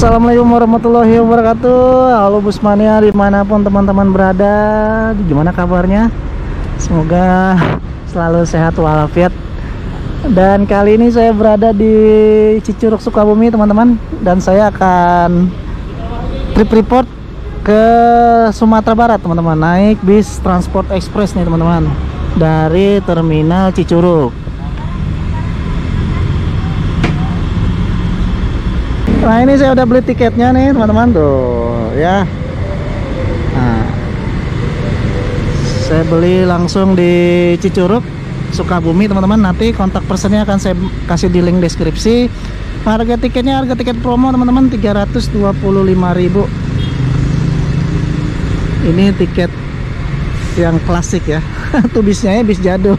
Assalamualaikum warahmatullahi wabarakatuh. Halo Busmania dimanapun teman-teman berada, gimana kabarnya? Semoga selalu sehat walafiat. Dan kali ini saya berada di Cicurug Sukabumi teman-teman, dan saya akan trip report ke Sumatera Barat teman-teman, naik bis Transport Express nih teman-teman dari Terminal Cicurug. Nah ini saya udah beli tiketnya nih teman-teman tuh ya. Nah, saya beli langsung di Cicurug Sukabumi teman-teman. Nanti kontak personnya akan saya kasih di link deskripsi. Harga tiketnya harga tiket promo teman-teman 325.000. Ini tiket yang klasik ya. Tuh bisnya bis jadul.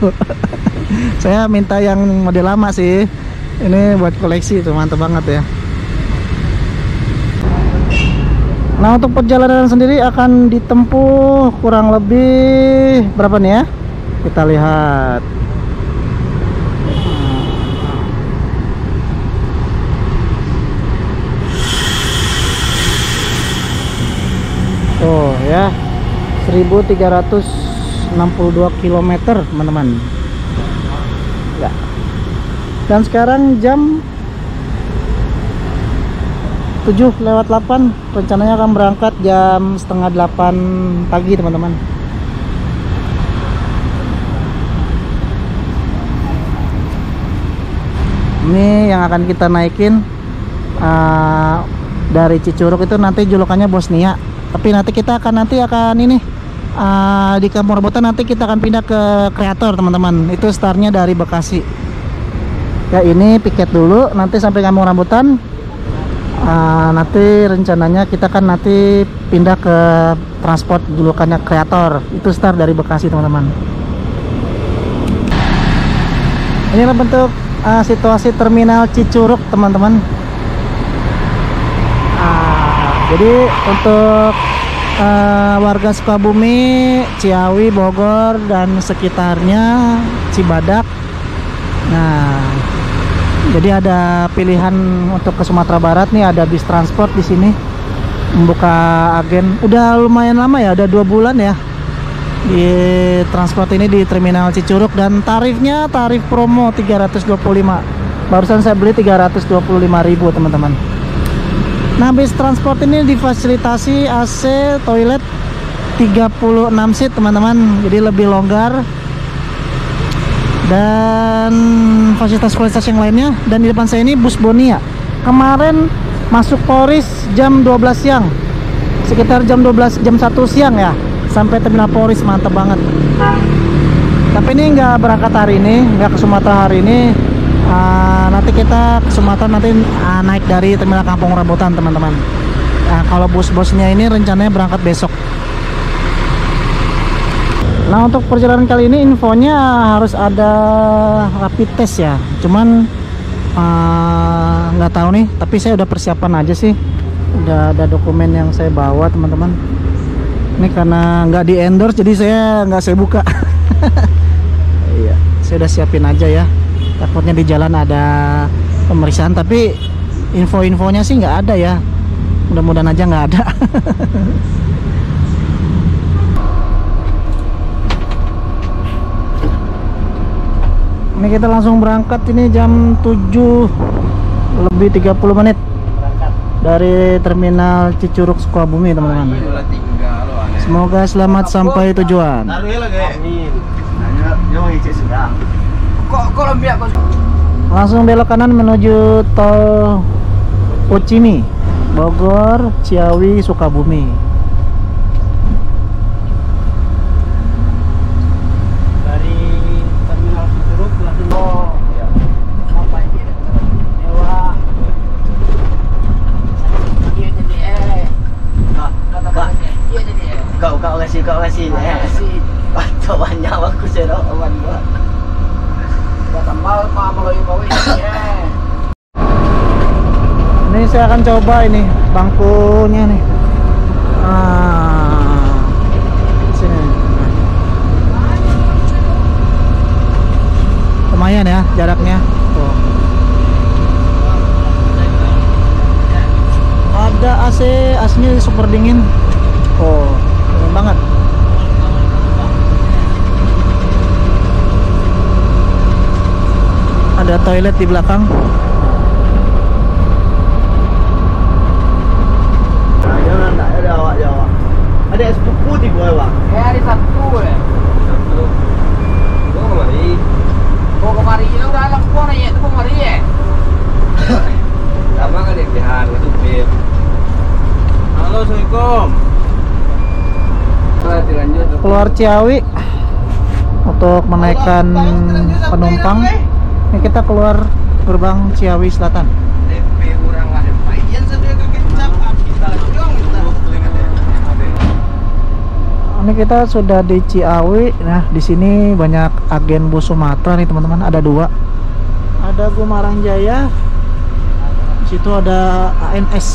Saya minta yang model lama sih. Ini buat koleksi tuh, mantap banget ya. Nah untuk perjalanan sendiri akan ditempuh kurang lebih berapa nih ya? Kita lihat. Oh ya, 1362 km teman-teman. Ya. Dan sekarang jam 7:08, rencananya akan berangkat jam setengah 8 pagi teman-teman. Ini yang akan kita naikin dari Cicurug itu nanti julukannya Bosnia. Tapi nanti kita akan ini di Kampung Rambutan nanti kita akan pindah ke Kreator teman-teman. Itu startnya dari Bekasi. Ya ini piket dulu nanti sampai Kampung Rambutan. Nanti rencananya kita kan nanti pindah ke transport julukannya Kreator, itu start dari Bekasi teman-teman. Inilah bentuk situasi terminal Cicurug teman-teman. Jadi untuk warga Sukabumi, Ciawi, Bogor dan sekitarnya, Cibadak, nah jadi ada pilihan untuk ke Sumatera Barat nih, ada bis transport di sini membuka agen. Udah lumayan lama ya, udah 2 bulan ya di transport ini di Terminal Cicurug, dan tarifnya tarif promo 325. Barusan saya beli 325.000 teman-teman. Nah bis transport ini difasilitasi AC, toilet 36 seat teman-teman, jadi lebih longgar dan fasilitas-fasilitas yang lainnya. Dan di depan saya ini bus Bonia. Kemarin masuk Polris jam 12 siang, sekitar jam 1 siang ya, sampai Terminal Polris, mantap banget. Tapi ini nggak berangkat hari ini, nggak ke Sumatera hari ini. Nanti kita ke Sumatera nanti naik dari Terminal Kampung Rambutan teman-teman. Kalau bus-busnya ini rencananya berangkat besok. Nah untuk perjalanan kali ini infonya harus ada rapid test ya, cuman nggak tahu nih, tapi saya udah persiapan aja sih, udah ada dokumen yang saya bawa teman-teman. Ini karena nggak di endorse jadi nggak saya buka. Iya, saya udah siapin aja ya, takutnya di jalan ada pemeriksaan, tapi info-infonya sih nggak ada ya, mudah-mudahan aja nggak ada. Ini kita langsung berangkat, ini jam 7:30 dari Terminal Cicurug Sukabumi teman-teman. Semoga selamat sampai tujuan. Langsung belok kanan menuju tol Pocimi. Bogor, Ciawi, Sukabumi. Dari terminal Ciceruk langsung apa ini? Dewa. Iya jadi iya jadi kau kasih atau banyak aku serok awan gua. Tambal melalui bawah Ini saya akan coba ini bangkunya nih. Sini. Lumayan ya jaraknya. Tuh. Ada AC, AC-nya super dingin. Oh, dingin banget. Ada toilet di belakang. Ada sepupu di gua, Bang. Ada satu ya. Satu. Gua kemari ya udah lang gua ya, itu kemari ya. Lama kan di pihak itu Pip. Halo, Assalamualaikum. Lanjut. Keluar Ciawi untuk menaikkan penumpang. Ini kita keluar gerbang Ciawi Selatan. Ini kita sudah di Ciawi. Nah, di sini banyak agen bus Sumatera nih teman-teman. Ada 2. Ada Gumarang Jaya. Di situ ada ANS.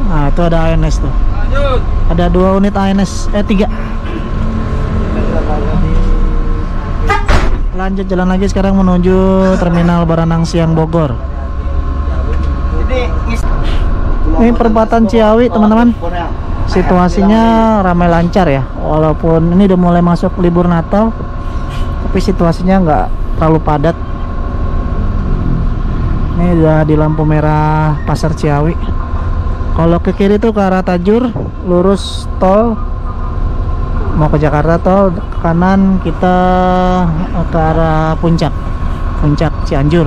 Nah, itu ada ANS tuh. Ada 2 unit ANS. 3. Lanjut jalan lagi sekarang menuju Terminal Baranang Siang Bogor. Ini perempatan Ciawi teman-teman. Situasinya ramai lancar ya, walaupun ini udah mulai masuk libur Natal, tapi situasinya nggak terlalu padat. Ini udah di lampu merah Pasar Ciawi. Kalau ke kiri tuh ke arah Tajur, lurus tol mau ke Jakarta, tol ke kanan kita ke arah Puncak Cianjur.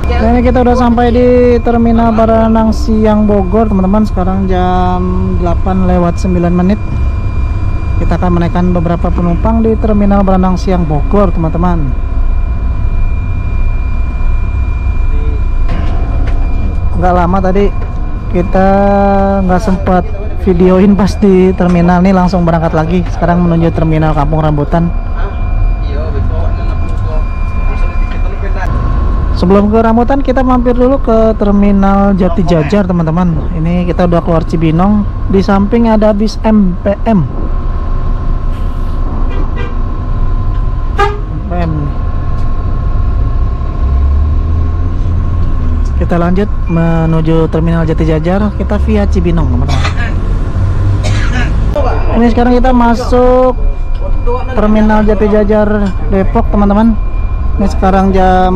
Nah, ini kita udah sampai di Terminal Baranang Siang Bogor teman-teman. Sekarang jam 8:09. Kita akan menaikkan beberapa penumpang di Terminal Baranang Siang Bogor teman-teman. Nggak lama tadi kita nggak sempat videoin pas di terminal nih, langsung berangkat lagi. Sekarang menuju Terminal Kampung Rambutan. Sebelum ke Rambutan kita mampir dulu ke Terminal Jati Jajar teman-teman. Ini kita udah keluar Cibinong. Di samping ada bis MPM. Kita lanjut menuju Terminal Jati Jajar. Kita via Cibinong teman-teman. Ini sekarang kita masuk Terminal Jati Jajar Depok teman-teman. Ini sekarang jam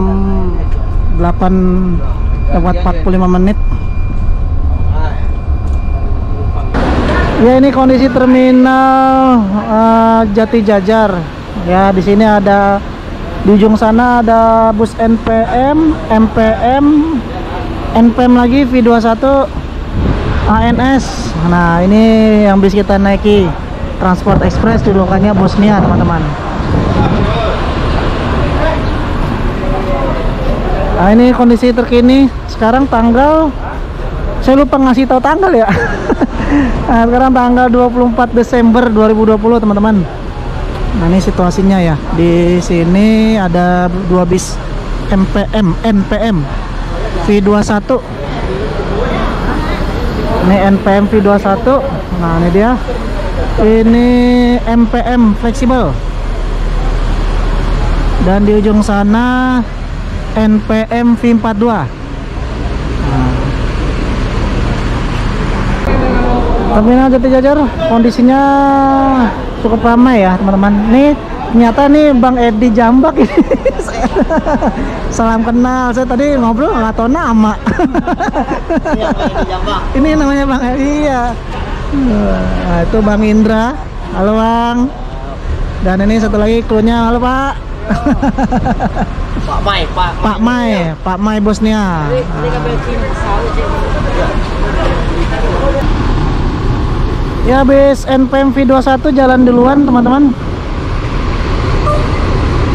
8:45. Ya, ini kondisi terminal Jati Jajar. Ya, di sini ada di ujung sana ada bus NPM, MPM, NPM lagi V21, ANS. Nah, ini yang bisa kita naiki Transport Express, julukannya Bosnia teman-teman. Nah, ini kondisi terkini sekarang tanggal, saya lupa ngasih tahu tanggal ya. Nah, sekarang tanggal 24 Desember 2020 teman-teman. Nah, ini situasinya ya. Di sini ada 2 bis MPM, NPM V21. Ini NPM V21. Nah, ini dia. Ini MPM fleksibel. Dan di ujung sana NPM V42. Terminal Jati Jajar kondisinya cukup ramai ya teman-teman. Nih ternyata nih Bang Edi Jambak ini. Salam kenal. Saya tadi ngobrol nggak tahu nama. Ini namanya Bang Edi ya. Nah, itu Bang Indra. Halo Bang. Dan ini satu lagi krunya. Halo Pak. Pak Mai, Pak Mai bosnya. Ya bis NPM V21 jalan duluan teman-teman.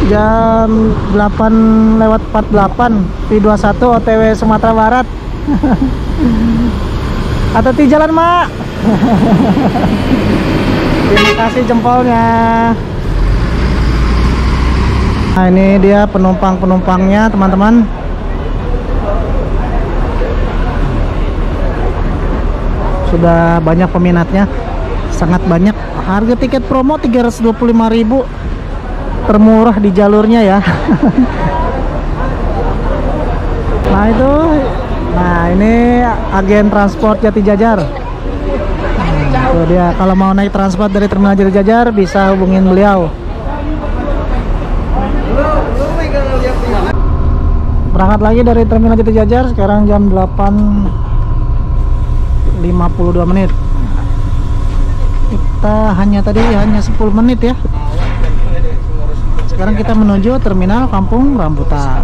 Jam 8:48 V21 OTW Sumatera Barat. Hati-hati jalan mak. Terima kasih jempolnya. Nah ini dia penumpangnya teman-teman. Sudah banyak peminatnya, sangat banyak. Harga tiket promo 325.000, termurah di jalurnya ya. Nah itu, nah ini agen transport Jati Jajar. Itu dia, kalau mau naik transport dari terminal Jati Jajar bisa hubungin beliau. Berangkat lagi dari terminal Jati Jajar sekarang jam 8:52 menit. Kita hanya 10 menit ya. Sekarang kita menuju terminal Kampung Rambutan.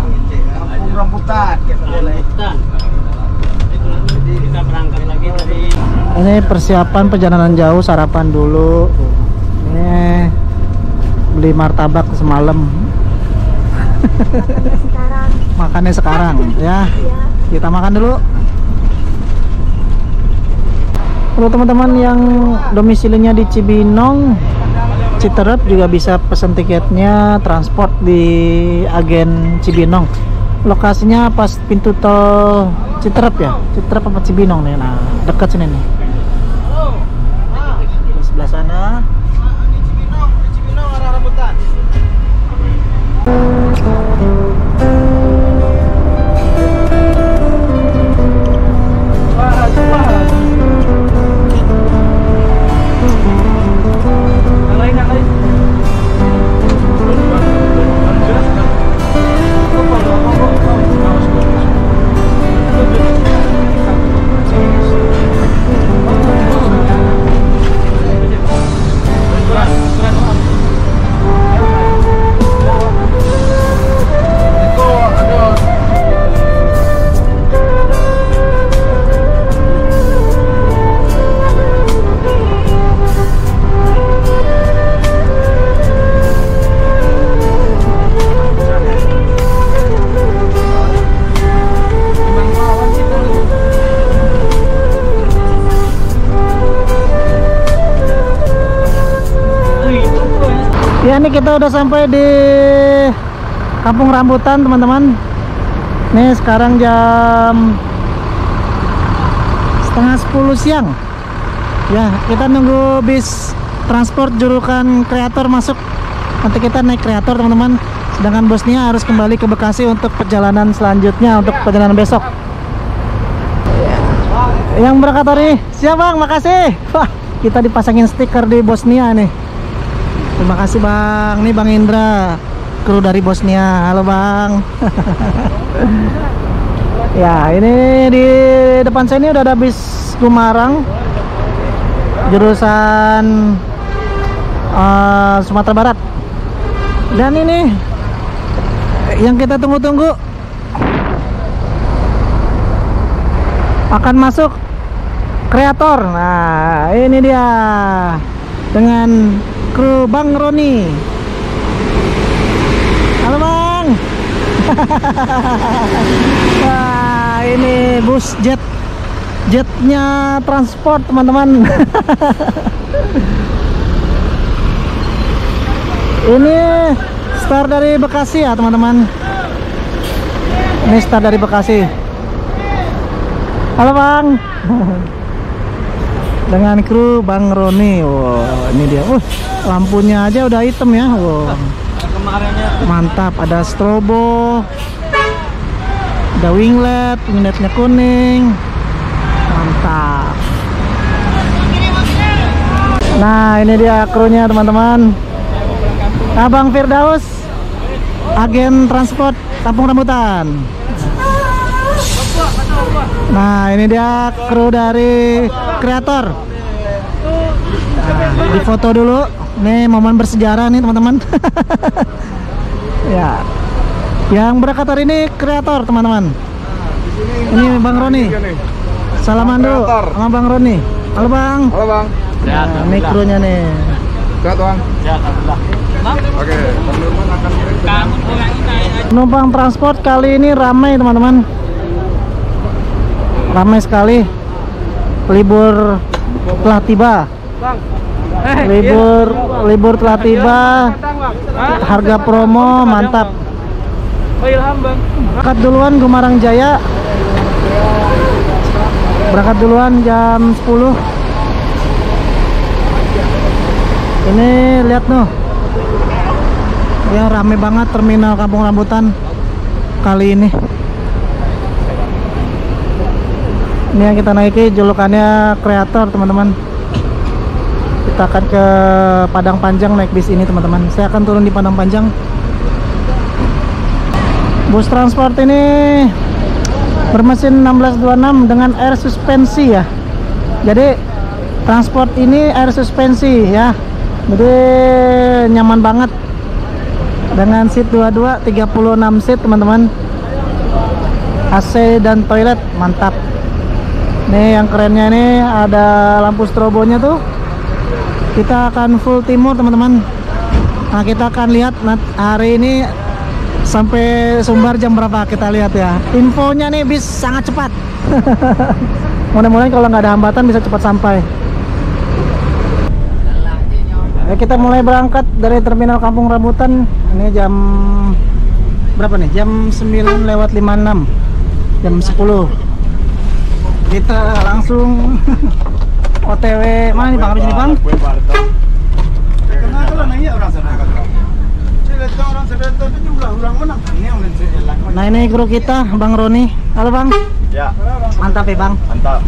Kita berangkat lagi dari. Ini persiapan perjalanan jauh, sarapan dulu. Ini beli martabak semalam. Makannya sekarang ya. Kita makan dulu. Kalau teman-teman yang domisilinya di Cibinong, Citerep juga bisa pesan tiketnya transport di agen Cibinong. Lokasinya pas pintu tol Citerep ya, Citerep apa Cibinong nih. Nah dekat sini nih. Di sebelah sana. Cibinong arah Rambutan. Ya ini kita udah sampai di Kampung Rambutan teman-teman. Nih sekarang jam 9:30 siang. Ya kita nunggu bis transport Jurukan Kreator masuk. Nanti kita naik Kreator teman-teman. Sedangkan bosnya harus kembali ke Bekasi untuk perjalanan selanjutnya, untuk perjalanan besok. Yang berangkat hari siap bang, makasih. Wah, kita dipasangin stiker di Bosnia nih. Terima kasih bang, nih Bang Indra, kru dari Bosnia. Halo bang. Ya ini di depan saya ini udah ada bis Gumarang jurusan Sumatera Barat. Dan ini yang kita tunggu-tunggu akan masuk Kreator. Nah ini dia dengan kru Bang Roni. Halo bang. Wah ini bus jetnya transport teman-teman. Ini start dari Bekasi ya teman-teman. Ini start dari Bekasi. Halo bang. Dengan kru Bang Roni. Wow, ini dia. Lampunya aja udah hitam ya. Wow. Mantap, ada strobo, ada wingletnya kuning. Mantap. Nah, ini dia krunya teman-teman. Abang Firdaus, agen transport Kampung Rambutan. Nah ini dia kru dari Kreator. Nah, di foto dulu. Nih momen bersejarah nih teman-teman. Ya. Yang berangkat hari ini kreator, teman-teman. Ini Bang Roni. Salaman dulu sama Bang Roni. Halo Bang. Halo Bang. Nah, ini krunya nih. Sehat Bang. Sehat, alhamdulillah. Oke, Bang Nurman akan Penumpang transport kali ini ramai, teman-teman. Ramai sekali. Libur telah tiba. Libur telah tiba. Harga promo mantap. Berangkat duluan Gumarang Jaya. Berangkat duluan jam 10. Ini lihat noh. Yang rame banget terminal Kampung Rambutan kali ini. Ini yang kita naiki julukannya kreator, teman-teman. Kita akan ke Padang Panjang naik bis ini, teman-teman. Saya akan turun di Padang Panjang. Bus transport ini bermesin 1626 dengan air suspensi ya. Jadi transport ini air suspensi ya. Jadi nyaman banget. Dengan seat 22 36 seat, teman-teman. AC dan toilet mantap. Nih yang kerennya ini ada lampu strobonya tuh. Kita akan full timur, teman-teman. Nah, kita akan lihat hari ini sampai Sumbar jam berapa, kita lihat ya. Infonya nih bis sangat cepat. Mudah-mudahan kalau nggak ada hambatan bisa cepat sampai. Ya, kita mulai berangkat dari terminal Kampung Rambutan. Ini jam berapa nih? Jam 9:56. Jam 10. Kita langsung OTW mana nih Bang? Habis ini Bang? Nah ini kru kita Bang Roni. Halo Bang. Ya. Mantap ya Bang. Mantap.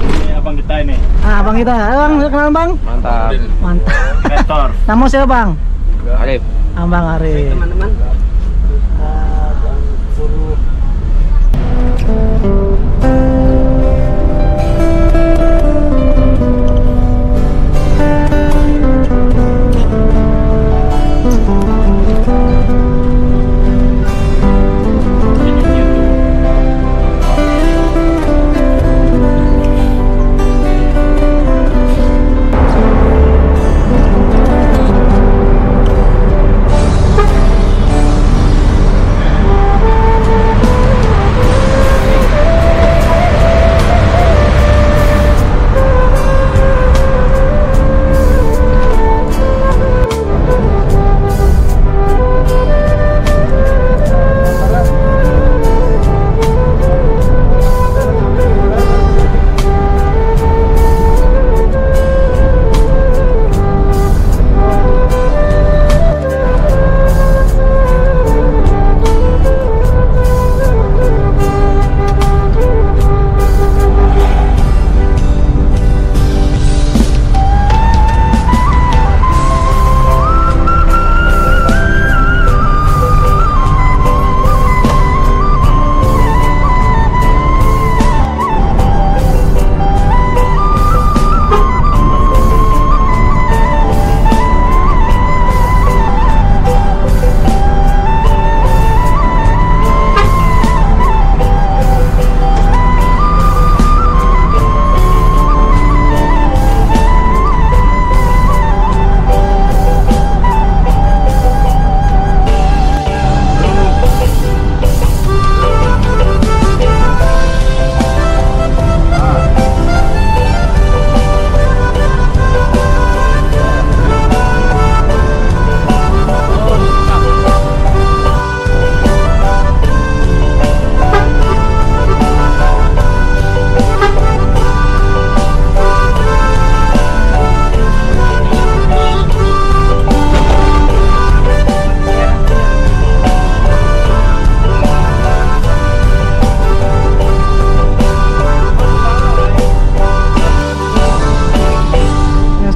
Ini abang kita ini. Ah Bang kita. Halo Bang, kenal Bang? Mantap. Mantap. Kreator. Kamu siapa Bang? Arif. Bang Arif. Teman-teman.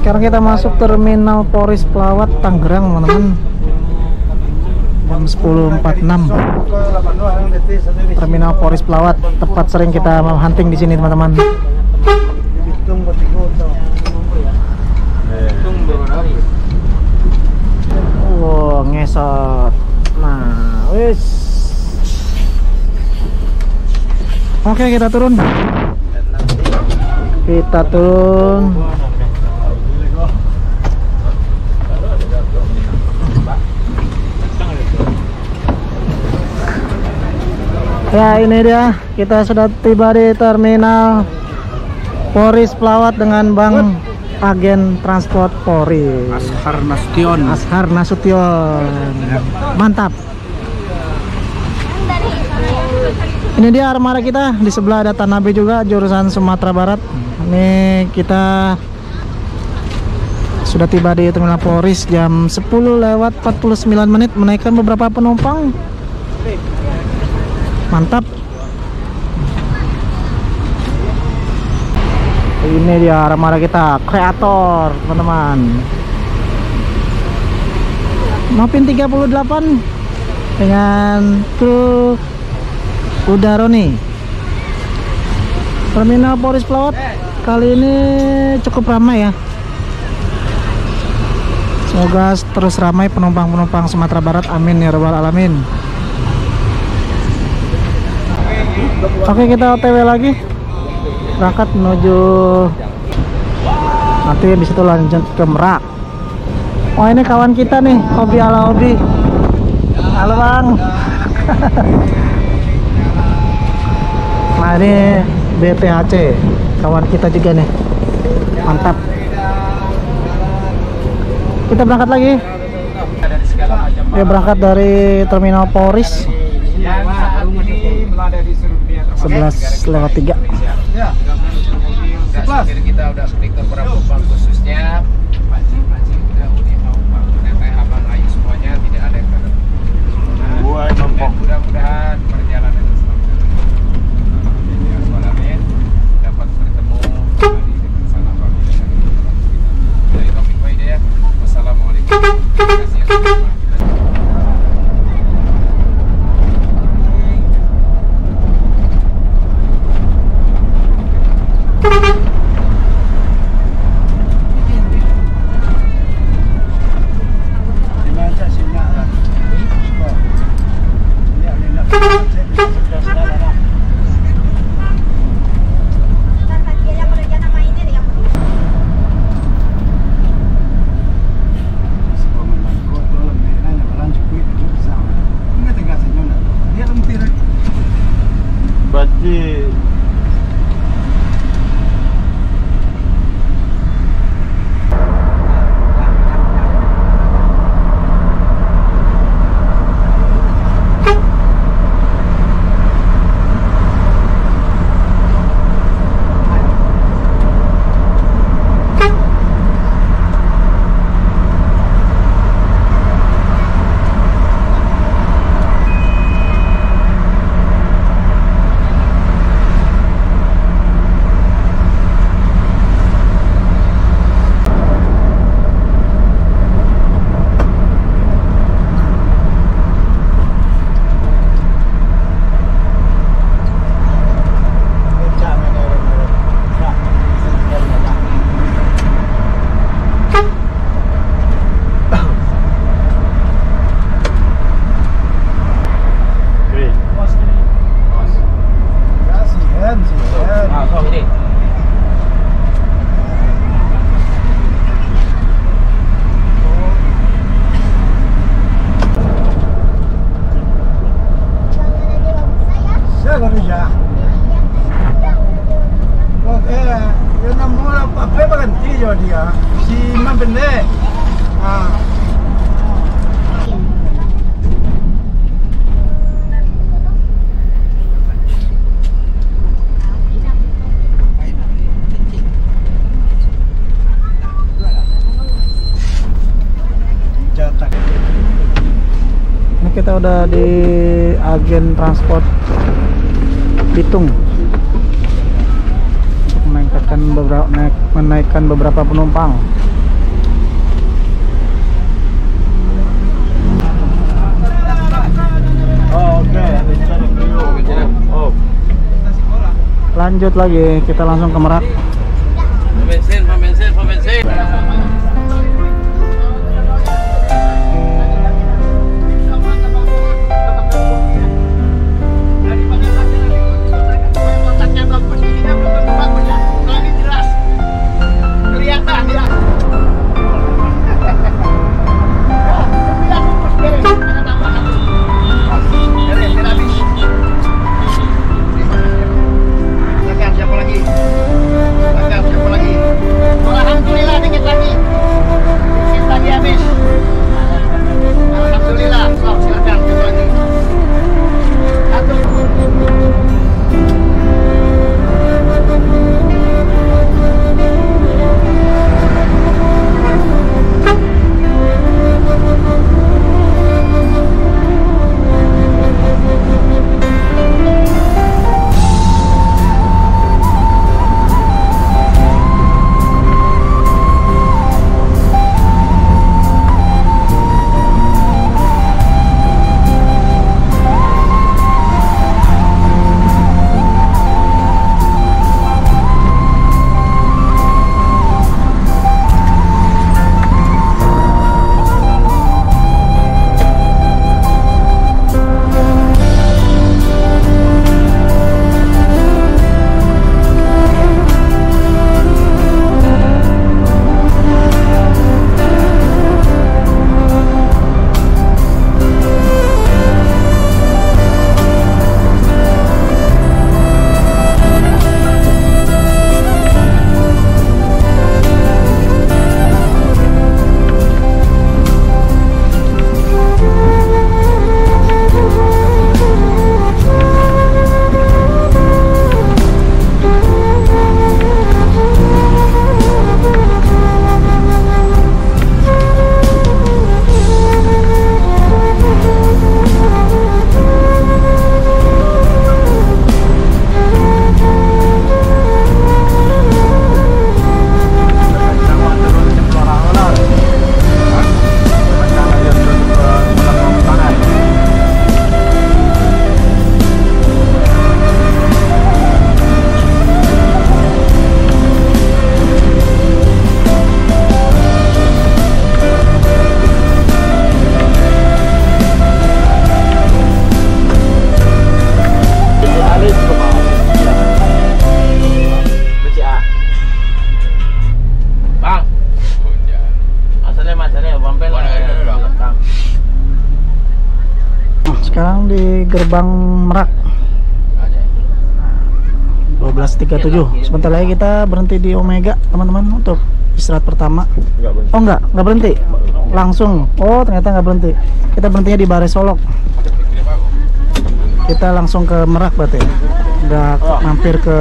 Sekarang kita masuk terminal Poris Pelawat Tangerang, teman-teman. Jam 10.46. Terminal Poris Pelawat, tempat sering kita hunting di sini, teman-teman. set. Nah, wis. Oke, kita turun. Kita turun. Ya, ini dia. Kita sudah tiba di terminal Polri Pelawat dengan Bang Agen Transport Polri. Ashar Nasution. Ashar Nasution. Mantap. Ini dia armada kita. Di sebelah ada Tanabe juga, jurusan Sumatera Barat. Ini kita sudah tiba di terminal Polri jam 10:49 menaikkan beberapa penumpang. Mantap. Ini dia armada kita, kreator teman-teman. Mapin 38 dengan kru Udaroni. Terminal Polri Pelawat kali ini cukup ramai ya. Semoga terus ramai penumpang-penumpang Sumatera Barat, amin ya rabbal alamin. Oke, kita OTW lagi, berangkat menuju, nanti habis itu lanjut ke Merak. Oh, ini kawan kita nih, hobi ala hobi. Halo Bang. Nah, ini BTHC, kawan kita juga nih. Mantap. Kita berangkat lagi. Ya, berangkat dari terminal Polri 11:03. Ya. Kita udah klik ke penumpang khususnya. Pancing udah abang ayu semuanya, tidak ada yang kena. Mudah-mudahan perjalanan selamat. Dapat bertemu kembali dengan sanak famili. Dari Taufik Hidayah. Wassalamualaikum. Terima kasih. Dia si Mambende. Ini kita udah di Agen Transport Bitung untuk menaikkan beberapa penumpang. Lanjut lagi, kita langsung ke Merak. Pom bensin. gerbang Merak 12.37. Sebentar lagi kita berhenti di Omega teman-teman untuk istirahat pertama. Oh enggak berhenti langsung. Oh ternyata nggak berhenti, kita berhentinya di Bare Solok. Kita langsung ke Merak berarti, nggak mampir ke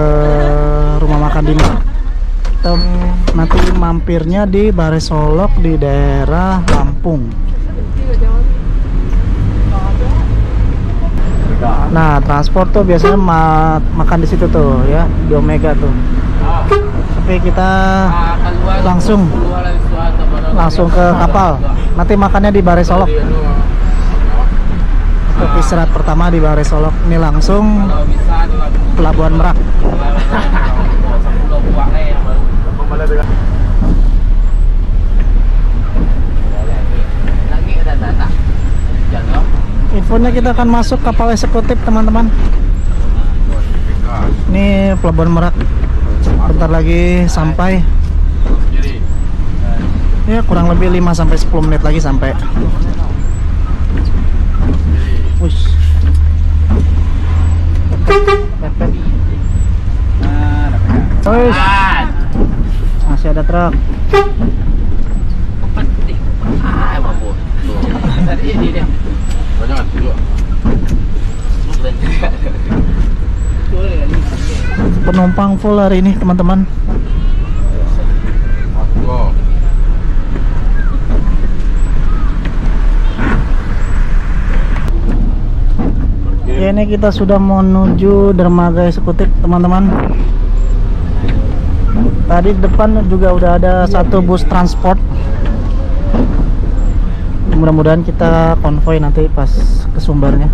rumah makan di Merak. Kita nanti mampirnya di Bare Solok di daerah Lampung. Nah transport tuh biasanya makan di situ tuh ya, di Omega tuh. Tapi kita langsung ke kapal. Nanti makannya di Bare Solok. Untuk istirahat pertama di Bare Solok. Ini langsung Pelabuhan Merak. Infonya kita akan masuk kapal eksekutif teman-teman. Ini Pelabuhan Merak. Bentar lagi sampai. Ya kurang lebih 5-10 menit lagi sampai. Wush. Wush. Masih ada truk. Penumpang full hari ini teman-teman. Ya, ini kita sudah menuju dermaga eksekutif teman-teman. Tadi di depan juga udah ada satu bus transport. Mudah-mudahan kita konvoy nanti pas ke Sumbernya.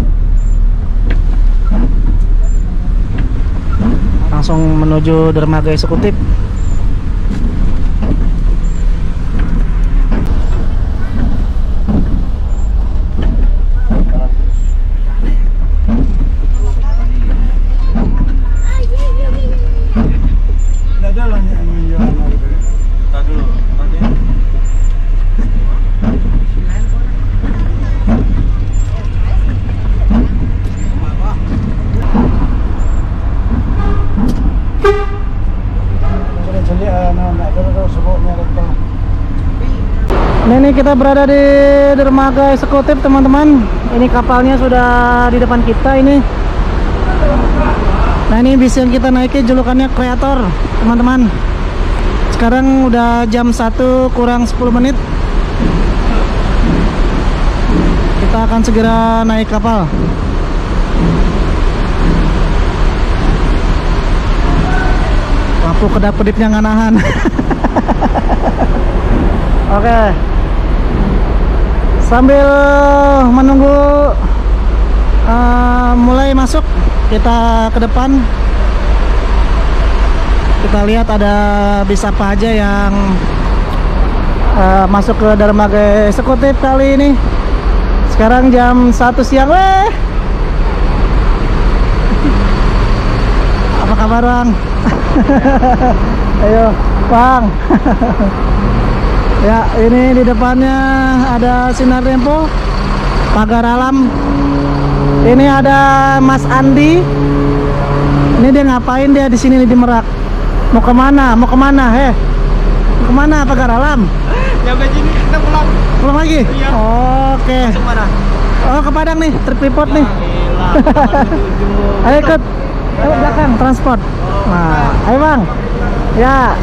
Langsung menuju dermaga eksekutif. Ini kita berada di dermaga eksekutif teman-teman. Ini kapalnya sudah di depan kita ini. Nah ini bis yang kita naiki julukannya Kreator teman-teman. Sekarang udah jam 1 kurang 10 menit. Kita akan segera naik kapal. Lampu kedap-kedipnya nggak nahan. Oke. Sambil menunggu mulai masuk, kita ke depan. Kita lihat ada bis apa aja yang masuk ke dermaga eksekutif kali ini. Sekarang jam 1 siang. Apa kabar Bang? Ayo Bang. Ya, ini di depannya ada Sinar Dempo, Pagar Alam. Ini ada Mas Andi. Ini dia ngapain dia di sini di Merak? Mau kemana? Mau kemana? Mau kemana Pagar Alam? Nyampe sini kita pulang. Pulang lagi? Iya. Oke. Masuk mana? Oh ke Padang nih, trip report nih. Ayo ikut. Ayo belakang transport. Nah, ayo Bang. Ya.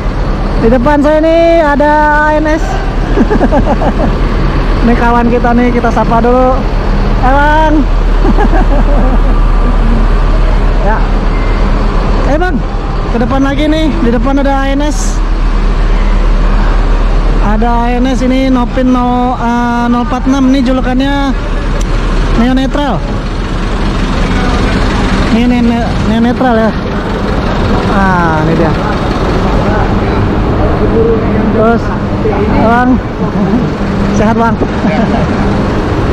Di depan saya nih ada ANS. Ini kawan kita nih, kita sapa dulu. Bang. Ya. Bang, ke depan lagi nih. Di depan ada ANS. Ada ANS ini Nopin 046. Ini julukannya Neo Netral. Ini Neo Netral ya. Ah, ini dia. Terus Bang, sehat Bang?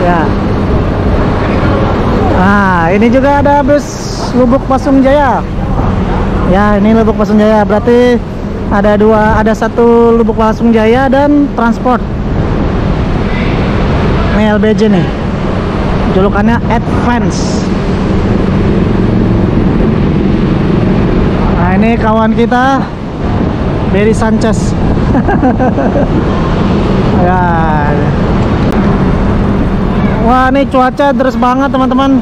Ya. Nah, ini juga ada bus Lubuk Pasung Jaya. Ya, ini Lubuk Pasung Jaya. Berarti ada satu Lubuk Pasung Jaya dan transport. Ini LBJ nih. Julukannya Advance. ini kawan kita Barry Sanchez. Ya. Wah, ini cuaca deras banget teman-teman.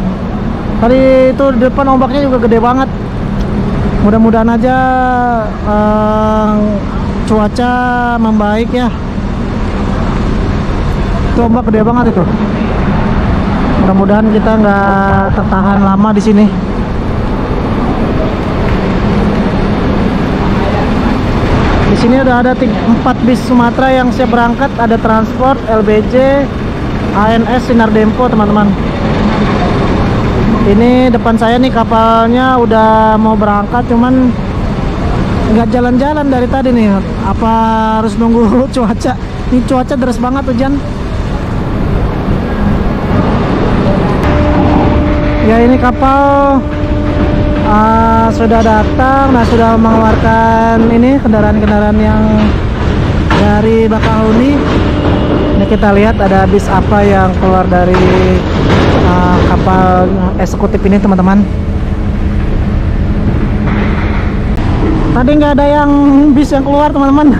Tadi itu di depan ombaknya juga gede banget. Mudah-mudahan aja cuaca membaik ya. Itu ombak gede banget itu. Mudah-mudahan kita nggak tertahan lama di sini. Di sini udah ada 4 bis Sumatera yang siap berangkat. Ada transport, LBJ, ANS, Sinar Dempo teman-teman. Ini depan saya nih kapalnya udah mau berangkat, cuman nggak jalan-jalan dari tadi nih. Apa harus nunggu cuaca? Ini cuaca deras banget hujan. Ya, ini kapal sudah datang. Nah, sudah mengeluarkan ini kendaraan-kendaraan yang dari Bakahuni. Ini kita lihat ada bis apa yang keluar dari kapal eksekutif ini teman-teman. Tadi nggak ada yang bis yang keluar teman-teman.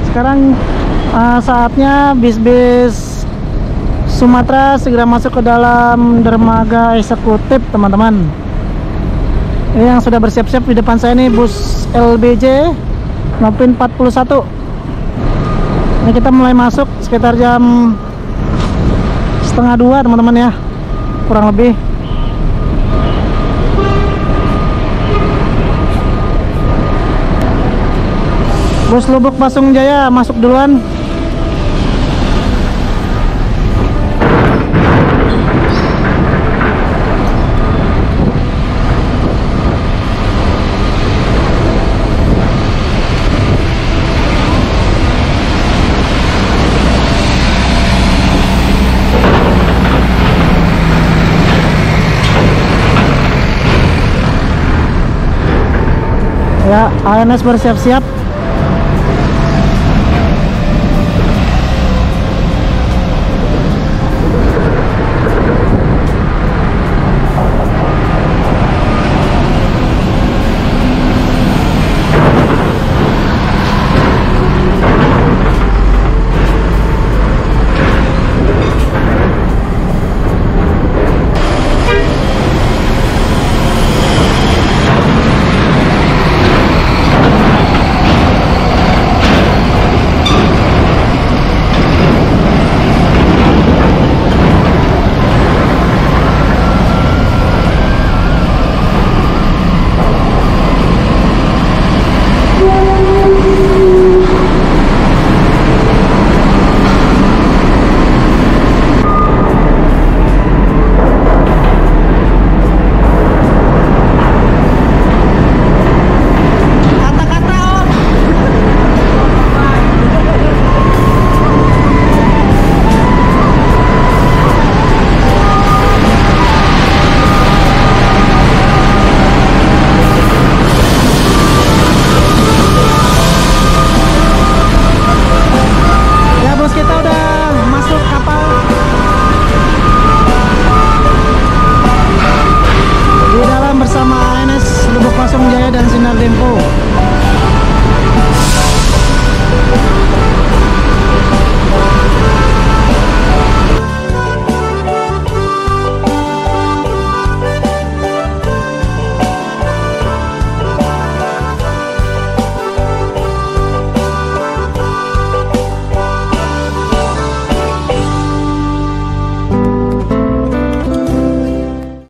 Sekarang saatnya bis-bis Sumatera segera masuk ke dalam dermaga eksekutif teman-teman. Ini yang sudah bersiap-siap di depan saya nih bus LBJ Nopin 41. Ini kita mulai masuk sekitar jam 1:30 teman-teman ya, kurang lebih. Bus Lubuk Pasung Jaya masuk duluan. Ya, ANS bersiap-siap.